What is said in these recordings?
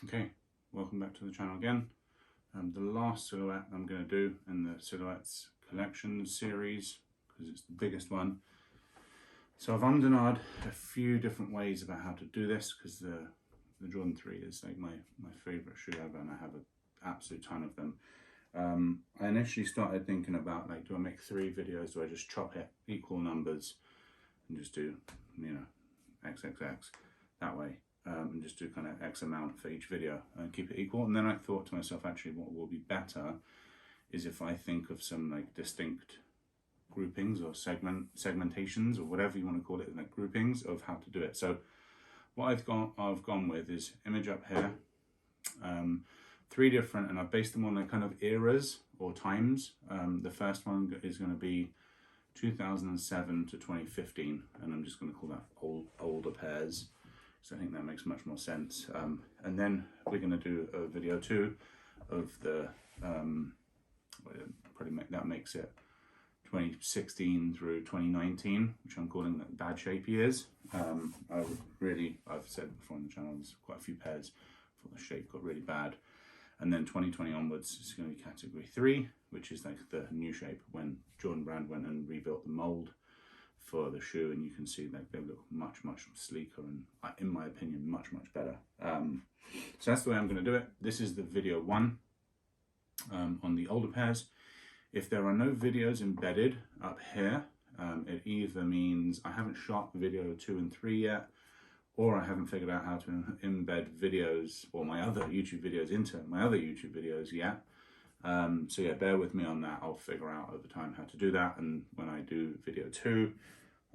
Okay, welcome back to the channel again. The last silhouette I'm going to do in the Silhouettes collection series, because it's the biggest one. So I've ummed and ahed a few different ways about how to do this, because the Jordan 3 is like my favourite shoe ever, and I have an absolute ton of them. I initially started thinking about, like, do I make 3 videos? Do I just chop it equal numbers and just do, you know, XXX that way? And just do kind of X amount for each video and keep it equal. And then I thought to myself, actually, what will be better is if I think of some like distinct groupings or segmentations or whatever you want to call it, like groupings of how to do it. So what I've gone with is image up here, 3 different, and I've based them on like kind of eras or times. The first one is going to be 2007 to 2015, and I'm just going to call that older pairs. So I think that makes much more sense. And then we're going to do a video 2 of the, that makes it 2016 through 2019, which I'm calling the bad shape years. I've said before on the channel, there's quite a few pairs for the shape got really bad. And then 2020 onwards is going to be category 3, which is like the new shape, when Jordan Brand went and rebuilt the mold for the shoe, and you can see that they look much sleeker and, in my opinion, much better. So that's the way I'm going to do it. This is the video 1 on the older pairs. If there are no videos embedded up here, it either means I haven't shot video 2 and 3 yet, or I haven't figured out how to embed videos or my other YouTube videos into my other YouTube videos yet. So yeah, bear with me on that. I'll figure out over time how to do that, and when I do video 2,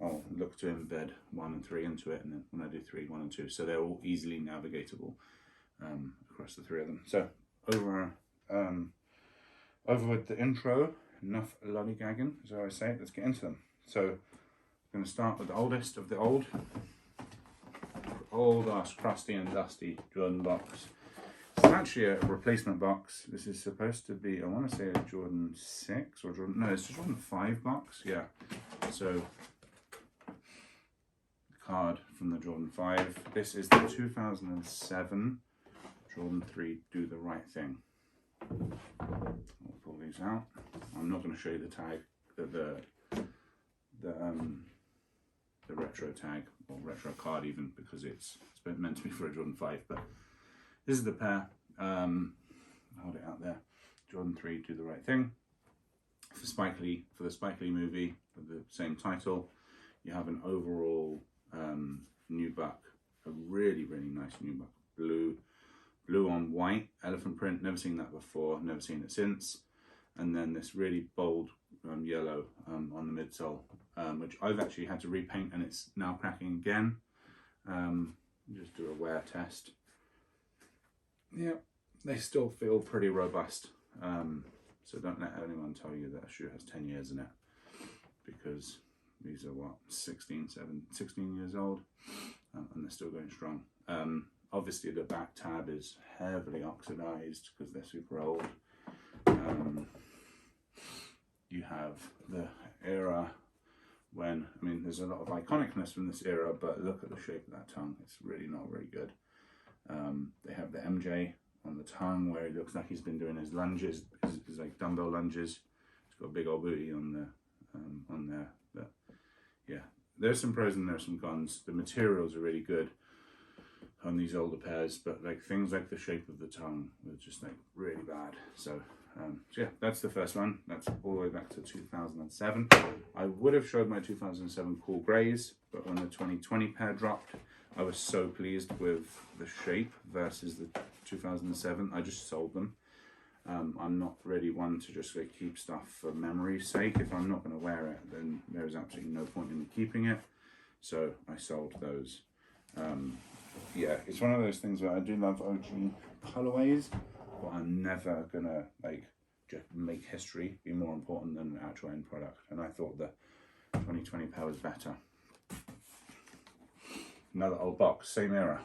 I'll look to embed 1 and 3 into it, and then when I do 3, 1 and 2, so they're all easily navigatable across the 3 of them. So over with the intro, enough lollygagging, as I always say. Let's get into them. So I'm going to start with the oldest of the old ass crusty and dusty Jordan box. It's actually a replacement box. This is supposed to be, I want to say, a Jordan 6 or Jordan, no, it's a Jordan 5 box. Yeah. So card from the Jordan 5. This is the 2007 Jordan 3 Do the Right Thing. I'll pull these out. I'm not going to show you the tag, the retro tag, or retro card even, because it's meant to be for a Jordan 5, but this is the pair. Hold it out there. Jordan 3 Do the Right Thing. For Spike Lee, for the Spike Lee movie with the same title, you have an overall nubuck, a really nice nubuck, blue on white, elephant print. Never seen that before, never seen it since. And then this really bold yellow on the midsole, which I've actually had to repaint, and it's now cracking again. Just do a wear test. Yeah, they still feel pretty robust. So don't let anyone tell you that a shoe has 10 years in it, because these are what, 16 years old, and they're still going strong. Obviously the back tab is heavily oxidized because they're super old. You have the era when, I mean, there's a lot of iconicness from this era, but look at the shape of that tongue. It's really not very good. They have the MJ on the tongue, where it looks like he's been doing his lunges, his like dumbbell lunges. He's got a big old booty on there. But yeah, there's some pros and there's some cons. The materials are really good on these older pairs, but like things like the shape of the tongue were just like really bad. So yeah, that's the first one. That's all the way back to 2007. I would have showed my 2007 cool grays, but when the 2020 pair dropped, I was so pleased with the shape versus the 2007. I just sold them. I'm not really one to just like keep stuff for memory's sake. If I'm not going to wear it, then there's absolutely no point in me keeping it. So I sold those. Yeah, it's one of those things where I do love OG colorways, but I'm never gonna like just make history be more important than the actual end product. And I thought the 2020 pair was better. Another old box, same era.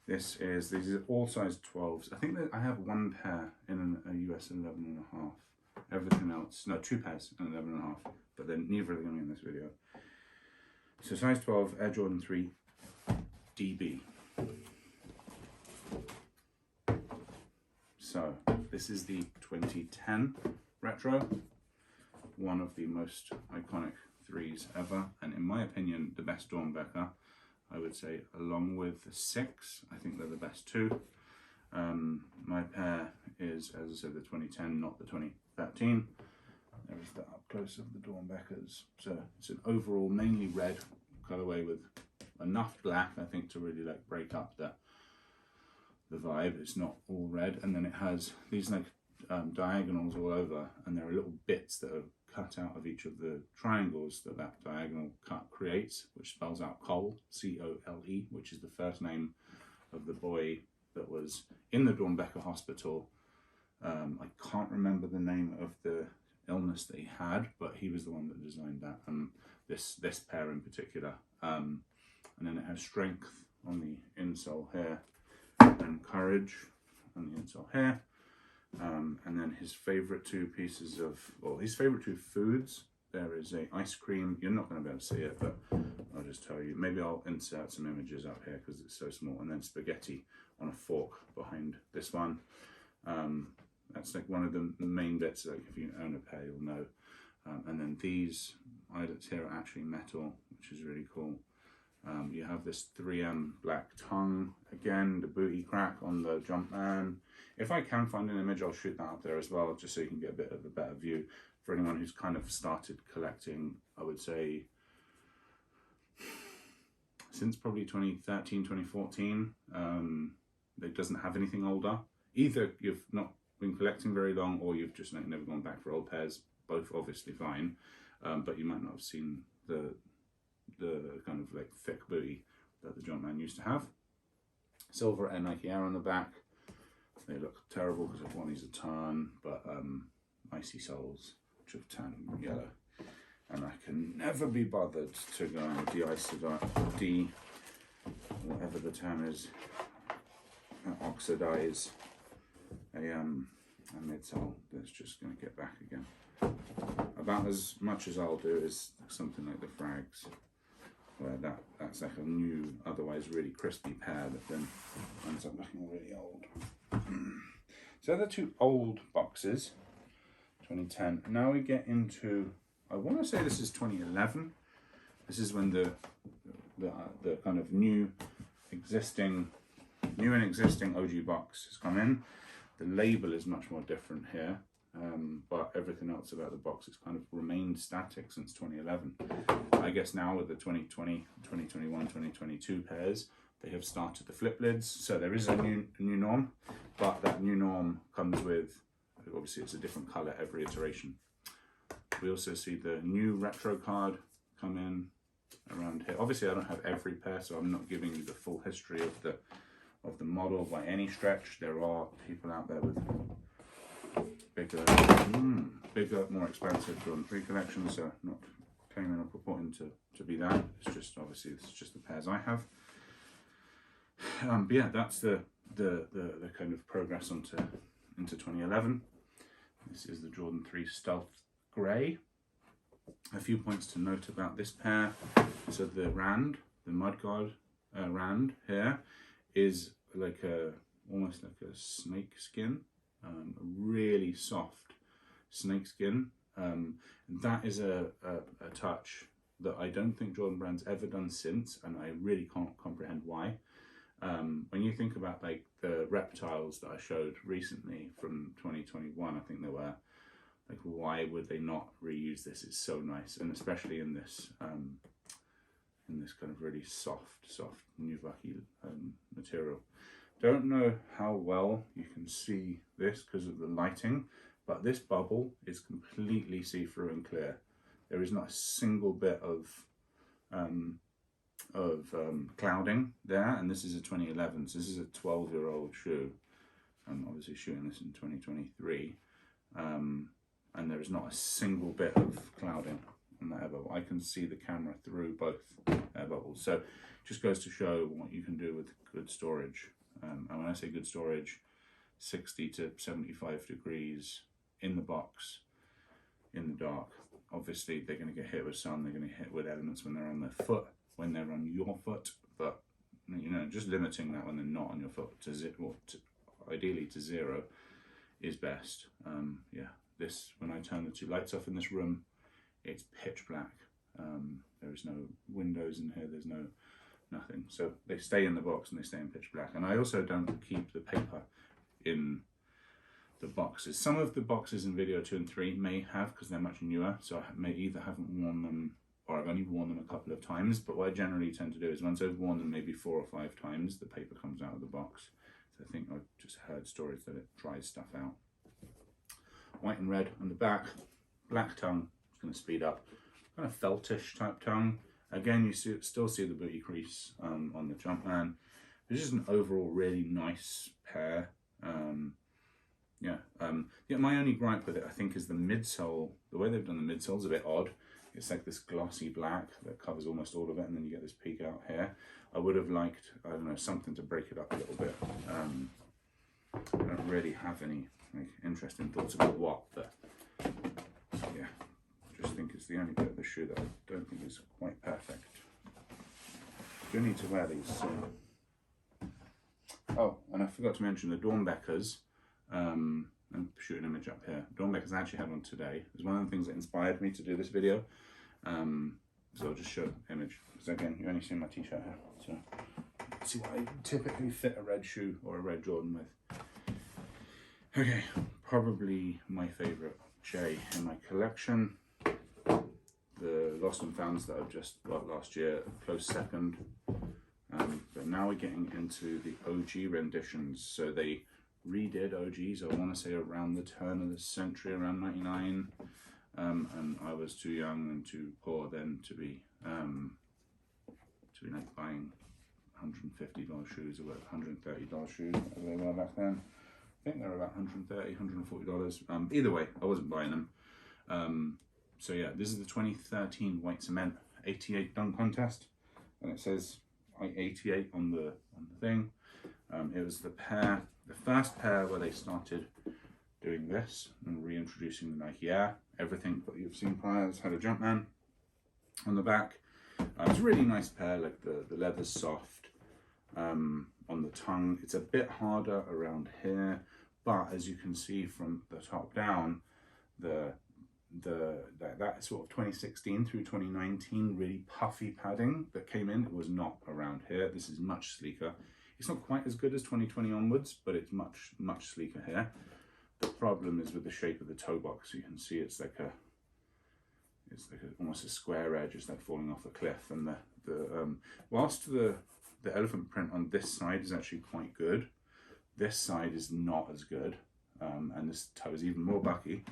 These are all size 12s. I think that I have 1 pair in a US 11.5. Everything else, no, 2 pairs in 11.5, but then neither are going to be in this video. So size 12 Air Jordan 3 DB. So this is the 2010 Retro, one of the most iconic threes ever, and in my opinion, the best Dornbecker. I would say, along with the 6, I think they're the best two. My pair is, as I said, the 2010, not the 2013. There's the up close of the Dornbeckers. So it's an overall mainly red colorway with enough black, I think, to really like break up the vibe. It's not all red, and then it has these like diagonals all over, and there are little bits that are cut out of each of the triangles that diagonal cut creates, which spells out Cole, C-O-L-E, which is the first name of the boy that was in the Dornbecker hospital. I can't remember the name of the illness that he had, but he was the one that designed that, this pair in particular. And then it has strength on the insole here, and courage on the insole here. And then his favorite two pieces of, well, his favorite two foods, there is a ice cream. You're not going to be able to see it, but I'll just tell you. Maybe I'll insert some images up here because it's so small. And then spaghetti on a fork behind this one. That's like one of the main bits, like if you own a pair, you'll know. And then these eyelets here are actually metal, which is really cool. You have this 3M black tongue, again, the booty crack on the Jumpman. If I can find an image, I'll shoot that up there as well, just so you can get a bit of a better view. For anyone who's kind of started collecting, I would say, since probably 2013, 2014, it doesn't have anything older. Either you've not been collecting very long, or you've just never gone back for old pairs. Both obviously fine, but you might not have seen the kind of like thick booty that the Jumpman used to have. Silver and Nike Air on the back. They look terrible because of one is a tan, but icy soles, which have tan and yellow. And I can never be bothered to go and whatever the term is, oxidize a midsole that's just going to get back again. About as much as I'll do is something like the Frags, where that's like a new, otherwise really crispy pair that then ends up looking really old. So they're two old boxes, 2010. Now we get into, I want to say this is 2011. This is when the kind of new and existing OG box has come in. The label is much more different here. But everything else about the box has kind of remained static since 2011. I guess now with the 2020, 2021, 2022 pairs, they have started the flip lids. So there is a new norm, but that new norm comes with, obviously it's a different color every iteration. We also see the new retro card come in around here. Obviously I don't have every pair, so I'm not giving you the full history of the model by any stretch. There are people out there with bigger, more expensive Jordan 3 collections, so not claiming or purporting to be that. It's just, obviously, this is just the pairs I have. But yeah, that's the kind of progress into 2011. This is the Jordan 3 Stealth Grey. A few points to note about this pair. So the Rand, the Mudguard Rand here, is like almost like a snake skin. A really soft snake skin. And that is a touch that I don't think Jordan Brand's ever done since, and I really can't comprehend why. When you think about like the reptiles that I showed recently from 2021, I think they were like, why would they not reuse this? It's so nice, and especially in this kind of really soft Nubucky material. Don't know how well you can see this because of the lighting, but this bubble is completely see-through and clear. There is not a single bit of clouding there, and this is a 2011, so this is a 12-year-old shoe. I'm obviously shooting this in 2023, and there is not a single bit of clouding on that air bubble. I can see the camera through both air bubbles, so it just goes to show what you can do with good storage. And when I say good storage, 60 to 75 degrees in the box, in the dark. Obviously, they're going to get hit with sun, they're going to get hit with elements when they're on their foot, when they're on your foot, but you know, just limiting that when they're not on your foot to ideally to 0. is best. Yeah, this, when I turn the two lights off in this room, it's pitch black. There is no windows in here, there's nothing. So they stay in the box and they stay in pitch black. And I also don't keep the paper in the boxes. Some of the boxes in video 2 and 3 may have, because they're much newer, so I may either haven't worn them or I've only worn them a couple of times. But what I generally tend to do is once I've worn them maybe 4 or 5 times, the paper comes out of the box. So I think I've just heard stories that it dries stuff out. White and red on the back, black tongue. It's going to speed up. Kind of feltish type tongue. Again, you still see the booty crease on the Jumpman. It's just an overall really nice pair. Yeah, my only gripe with it, I think, is the midsole. The way they've done the midsole is a bit odd. It's like this glossy black that covers almost all of it, and then you get this peak out here. I would have liked, I don't know, something to break it up a little bit. I don't really have any interesting thoughts about what, but yeah, I just think it's the only bit of the shoe that I don't think is quite perfect. You need to wear these soon. Oh, and I forgot to mention the Dornbeckers. And shoot an image up here. Dornbeckers I actually had one today. It was one of the things that inspired me to do this video. So I'll just show an image. Because again, you only see my t-shirt here. So let's see what I typically fit a red shoe or a red Jordan with. Okay, probably my favourite J in my collection. The Lost and Founds that I've just got last year, close second. But now we're getting into the OG renditions. So they redid OGs, I want to say around the turn of the century, around 99, and I was too young and too poor then to be like buying $150 shoes or $130 shoes, whatever they were back then. I think they were about $130, $140. Either way, I wasn't buying them. So yeah, this is the 2013 White Cement 88 dunk contest, and it says 88 on the thing. It was the first pair where they started doing this and reintroducing the Nike Air. Everything that you've seen prior has had a Jumpman on the back. It's a really nice pair, like the leather's soft on the tongue. It's a bit harder around here, but as you can see from the top down, that sort of 2016 through 2019 really puffy padding that came in, it was not around here. This is much sleeker. It's not quite as good as 2020 onwards, but it's much sleeker here. The problem is with the shape of the toe box. You can see it's like almost a square edge. It's like falling off a cliff. And whilst the elephant print on this side is actually quite good, this side is not as good, and this toe is even more bucky.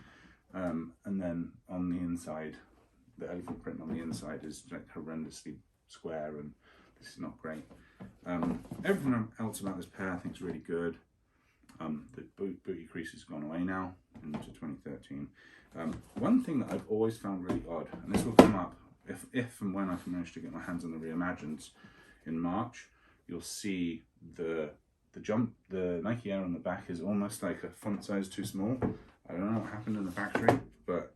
And then on the inside, the elephant print on the inside is like horrendously square, and this is not great. Everything else about this pair I think is really good. The booty crease has gone away now into 2013. One thing that I've always found really odd, and this will come up if and when I can manage to get my hands on the Reimagined in March, you'll see the Nike Air on the back is almost like a font size too small. I don't know what happened in the factory, but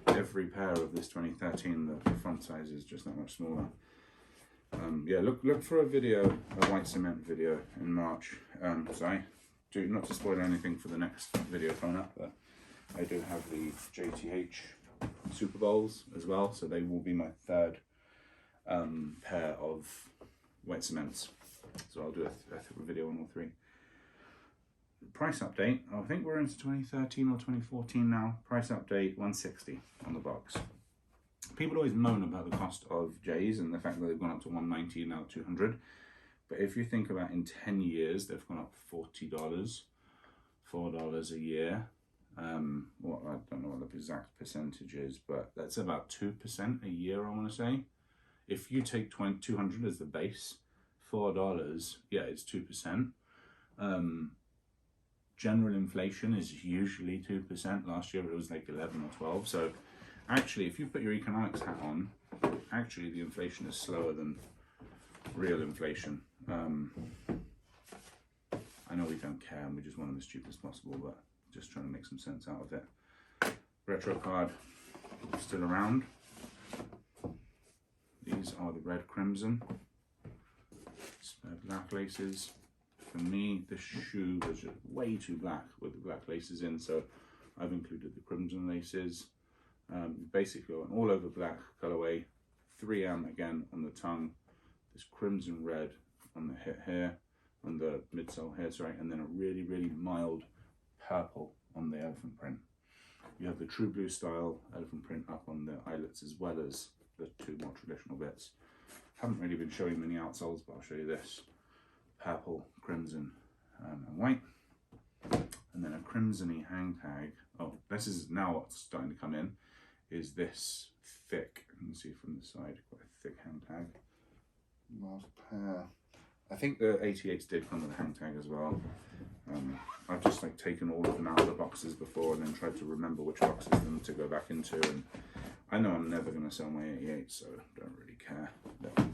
every pair of this 2013, the font size is just that much smaller. Yeah, look for a White Cement video in March. So not to spoil anything for the next video coming up, but I do have the JTH Super Bowls as well, so they will be my third pair of White Cements. So I'll do a video on all three. Price update, I think we're into 2013 or 2014 now. Price update, $160 on the box. People always moan about the cost of J's and the fact that they've gone up to $190, now $200. But if you think about in 10 years, they've gone up $40 a year. Well, I don't know what the exact percentage is, but that's about 2% a year, I want to say. If you take 200 as the base, $4, yeah, it's 2%. General inflation is usually 2%. Last year it was like 11 or 12. So actually, if you put your economics hat on, actually the inflation is slower than real inflation. I know we don't care and we just want them as cheap as possible, but just trying to make some sense out of it. Retro card still around. These are the red crimson. Spare black laces. for me, this shoe was just way too black with the black laces in, so I've included the crimson laces. Basically an all over black colorway, 3M again on the tongue, this crimson red on the hip here, on the midsole here, sorry, and then a really, really mild purple on the elephant print. You have the true blue style elephant print up on the eyelets as well as the two more traditional bits. Haven't really been showing many outsoles, but I'll show you this. Purple, crimson, and white. And then a crimsony hang tag. Oh, this is now what's starting to come in, is this thick, you can see from the side, quite a thick hang tag. Last pair. I think the 88s did come with a hang tag as well. I've just like taken all of them out of the boxes before and then tried to remember which boxes them to go back into, and I know I'm never going to sell my 88, so I don't really care. But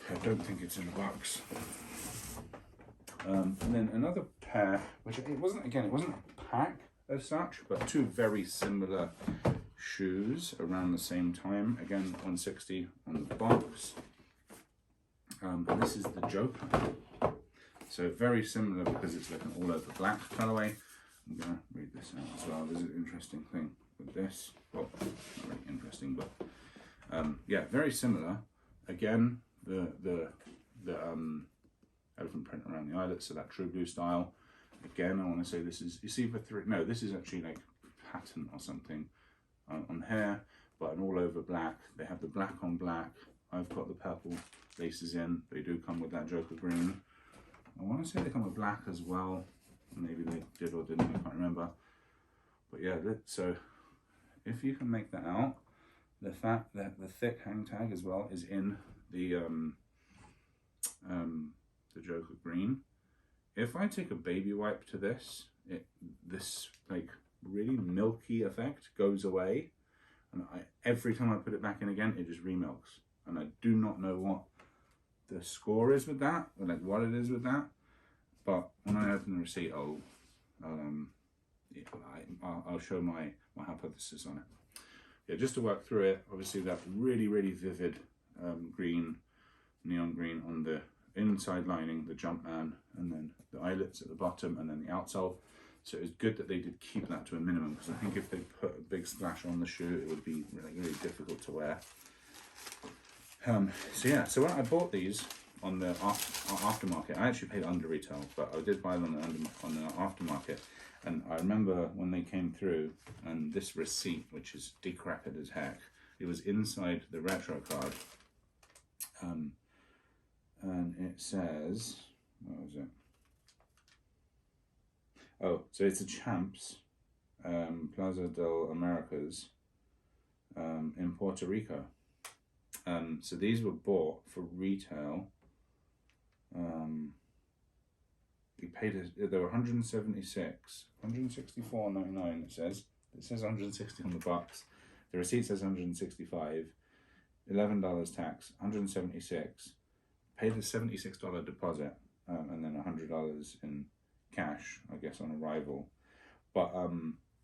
I don't think it's in the box. And then another pair, which it wasn't a pack as such, but two very similar shoes around the same time. Again, 160 on the box. And this is the Joker. So very similar because it's like an all over black colorway. I'm gonna read this out as well. There's an interesting thing with this. Well, not really interesting, but yeah, very similar. Again, the elephant print around the eyelets, so that true blue style. Again, I want to say this is, you see, this is actually like pattern or something on here, but an all over black. They have the black on black. I've got the purple laces in. They do come with that Joker green. I want to say they come with black as well. Maybe they did or didn't, I can't remember. But yeah, so if you can make that out, the fact that the thick hang tag as well is in the Joker green. If I take a baby wipe to this, this like really milky effect goes away, and every time I put it back in again, it just remilks. And I do not know what the score is with that, or like what it is with that. But when I open the receipt, I'll show my hypothesis on it. Yeah, just to work through it, obviously that really, really vivid green, neon green on the inside lining, the Jumpman, and then the eyelets at the bottom, and then the outsole. So it's good that they did keep that to a minimum, because I think if they put a big splash on the shoe, it would be really, really difficult to wear. So yeah, so when I bought these on the aftermarket, I actually paid under retail, but I did buy them on the aftermarket. And I remember when they came through, and this receipt, which is decrepit as heck, it was inside the retro card. And it says, what was it? Oh, so it's a Champs, Plaza del Americas, in Puerto Rico. So these were bought for retail. We paid, they were 176, 164.99 it says. It says 160 on the box. The receipt says 165, $11 tax, 176. Paid a $76 deposit, and then $100 in cash, I guess, on arrival. But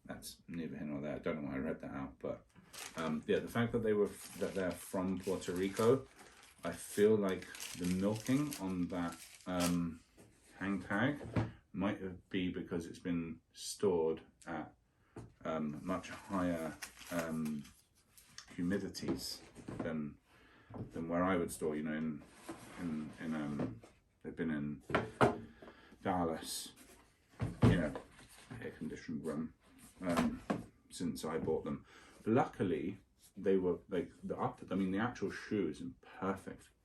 that's neither here nor there. I don't know why I read that out, but yeah, the fact that they're from Puerto Rico, I feel like the milking on that hang tag might be because it's been stored at much higher humidities than where I would store. You know, they've been in Dallas, you know, air-conditioned room since I bought them. Luckily, they were like the actual shoe is in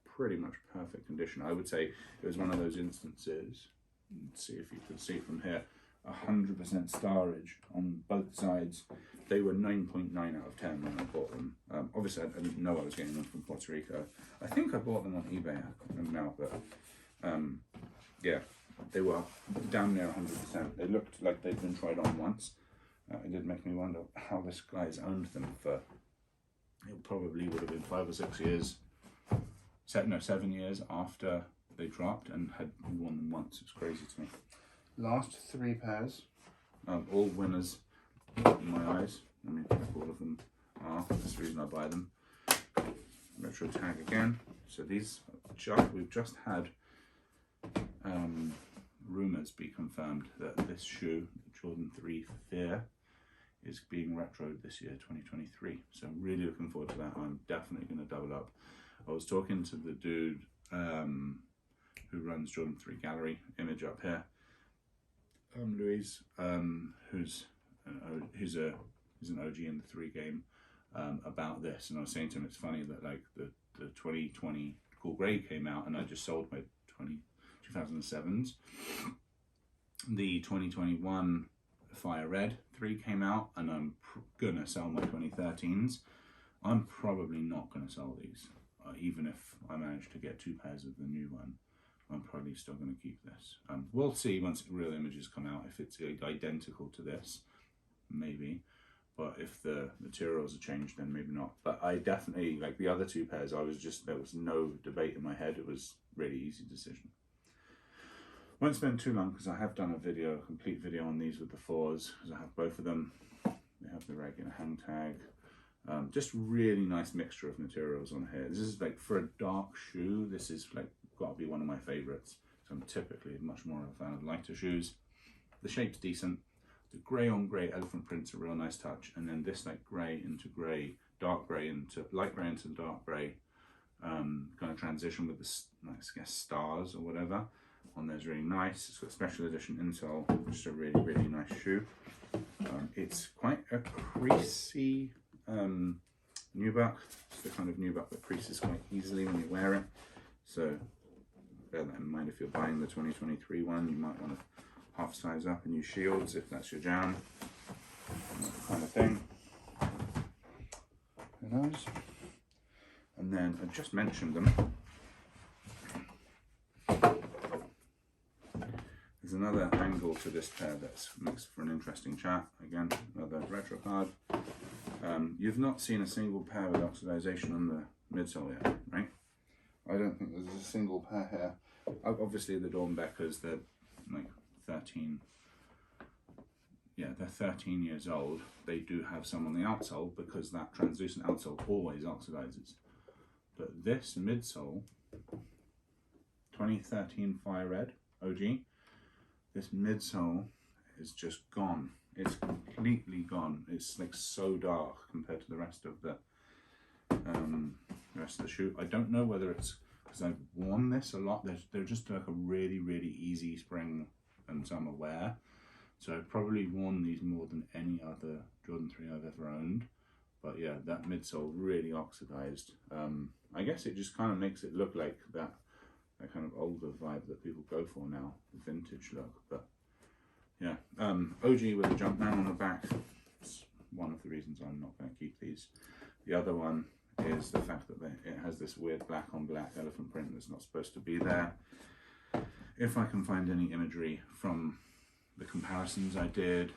pretty much perfect condition. I would say it was one of those instances. Let's see if you can see from here, 100% starage on both sides. They were 9.9 out of 10 when I bought them. Obviously, I didn't know I was getting them from Puerto Rico. I think I bought them on eBay, I can't remember now, but yeah, they were damn near 100%. They looked like they'd been tried on once. It did make me wonder how this guy's owned them for. It probably would have been 5 or 6 years, 7 years after they dropped, and had worn them once. It's crazy to me. Last 3 pairs, all winners in my eyes. I mean, all of them are. That's the reason I buy them. Retro tag again. So these we've just had rumours be confirmed that this shoe, Jordan 3 Fear, is being retroed this year, 2023. So I'm really looking forward to that. I'm definitely going to double up. I was talking to the dude who runs Jordan 3 Gallery, image up here, Luis, who's an OG in the 3 game, about this, and I was saying to him, it's funny that like the 2020 Cool Grey came out, and I just sold my 2007s. The 2021 Fire Red 3 came out, and I'm gonna sell my 2013s. I'm probably not gonna sell these, even if I manage to get 2 pairs of the new one. I'm probably still going to keep this. We'll see once real images come out if it's identical to this, maybe. But if the materials are changed, then maybe not. But I definitely, like the other 2 pairs, there was no debate in my head. It was a really easy decision. Won't spend too long because I have done a complete video on these with the 4s, because I have both of them. They have the regular hang tag. Just really nice mixture of materials on here. This is like, for a dark shoe, this is like got to be one of my favorites. So I'm typically much more of a fan of lighter shoes. The shape's decent. The grey on grey elephant print's a real nice touch, and then this like grey into grey, dark grey into light grey into dark grey, kind of transition with the, I guess, stars or whatever on there's really nice. It's got special edition insole, which is a really, really nice shoe. It's quite a creasy nubuck. It's the kind of nubuck that creases quite easily when you wear it. So bear that in mind if you're buying the 2023 one. You might want to half size up and use shields if that's your jam. That kind of thing. Who knows? And then I just mentioned them. There's another angle to this pair that makes for an interesting chat. Again, another retro card. You've not seen a single pair with oxidization on the midsole yet, right? I don't think there's a single pair here. Obviously the Dornbeckers, they're like 13. Yeah, they're 13 years old. They do have some on the outsole because that translucent outsole always oxidizes. But this midsole, 2013 Fire Red OG, this midsole is just gone. It's completely gone. It's like so dark compared to the rest of the shoe. I don't know whether it's because I've worn this a lot. They're just like a really, really easy spring and summer wear. So I've probably worn these more than any other Jordan 3 I've ever owned. But yeah, that midsole really oxidized. I guess it just kind of makes it look like that kind of older vibe that people go for now, the vintage look. But yeah, OG with a Jumpman on the back. It's one of the reasons I'm not going to keep these. The other one is the fact that it has this weird black on black elephant print that's not supposed to be there. If I can find any imagery from the comparisons I did,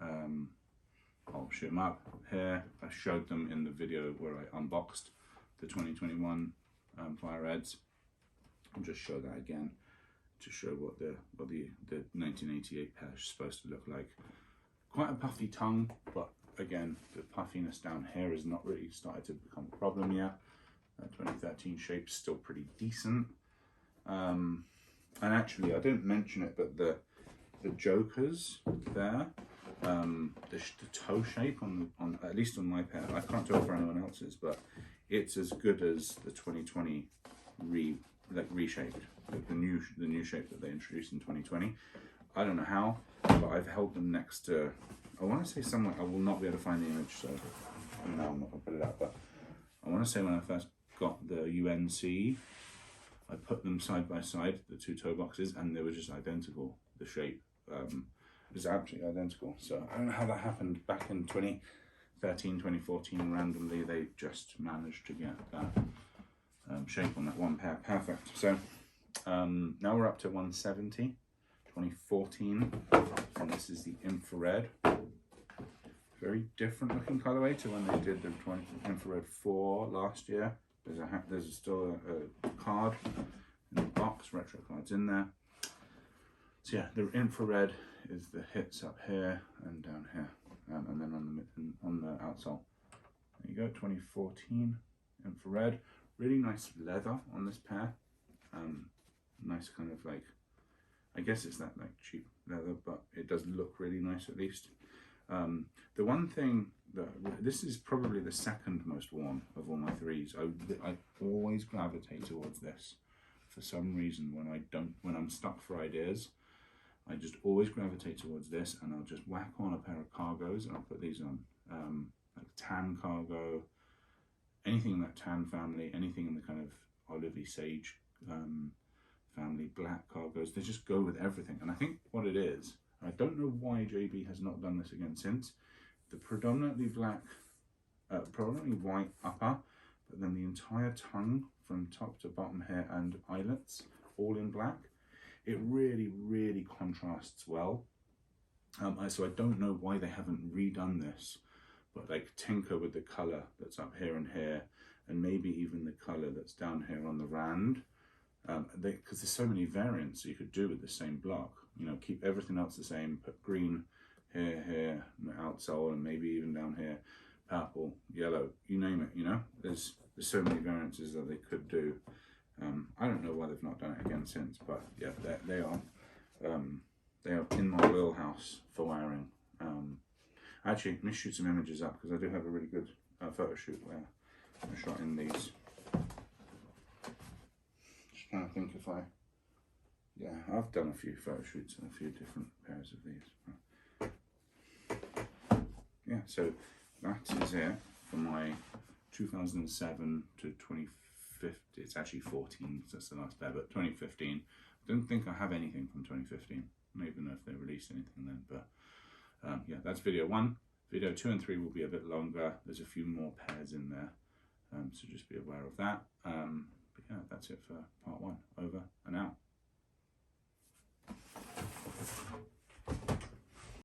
I'll shoot them up here. I showed them in the video where I unboxed the 2021 Fire Reds. I'll just show that again to show what the 1988 pair is supposed to look like. Quite a puffy tongue, but again, the puffiness down here has not really started to become a problem yet. 2013 shape's still pretty decent. And actually, I didn't mention it, but the jokers there, the toe shape on at least on my pair, I can't tell for anyone else's, but it's as good as the 2020 reshaped, like the new shape that they introduced in 2020. I don't know how, but I've held them next to, I want to say somewhere, I will not be able to find the image, so now I'm not going to put it out, but I want to say when I first got the UNC, I put them side by side, the 2 toe boxes, and they were just identical. The shape was absolutely identical. So I don't know how that happened back in 2013, 2014, randomly they just managed to get that shape on that one pair. Perfect. So now we're up to 170, 2014, and this is the infrared. Very different looking colorway to when they did the infrared 4 last year. There's still a card in the box, retro cards in there. So yeah, the infrared is the hits up here and down here, and then on the outsole. There you go, 2014 infrared. Really nice leather on this pair. Nice kind of like guess it's that like cheap leather, but it does look really nice at least. The one thing that, this is probably the second most worn of all my threes. I always gravitate towards this for some reason when I'm stuck for ideas. I just always gravitate towards this, and I'll just whack on a pair of cargos and I'll put these on. Like tan cargo, anything in that tan family, anything in the kind of olivey sage family, black cargos, they just go with everything. And I think what it is, I don't know why JB has not done this again since, the predominantly black, predominantly white upper, but then the entire tongue from top to bottom here and eyelets all in black. It really, really contrasts well. So I don't know why they haven't redone this, but like tinker with the colour that's up here and here, and maybe even the colour that's down here on the rand, because there's so many variants you could do with the same block. You know, keep everything else the same, put green here, outsole, and maybe even down here, purple, yellow, you name it, you know? There's so many variances that they could do. I don't know why they've not done it again since, but yeah, they are in my wheelhouse for wearing. Actually, let me shoot some images up, because I do have a really good photo shoot where I shot in these. Just trying to think if yeah, I've done a few photo shoots and a few different pairs of these. Yeah, so that is it for my 2007 to 2015. It's actually 14, so that's the last pair, but 2015. I don't think I have anything from 2015. I don't even know if they released anything then, but yeah, that's video 1. Video 2 and 3 will be a bit longer. There's a few more pairs in there, so just be aware of that. But yeah, that's it for part 1. Over and out.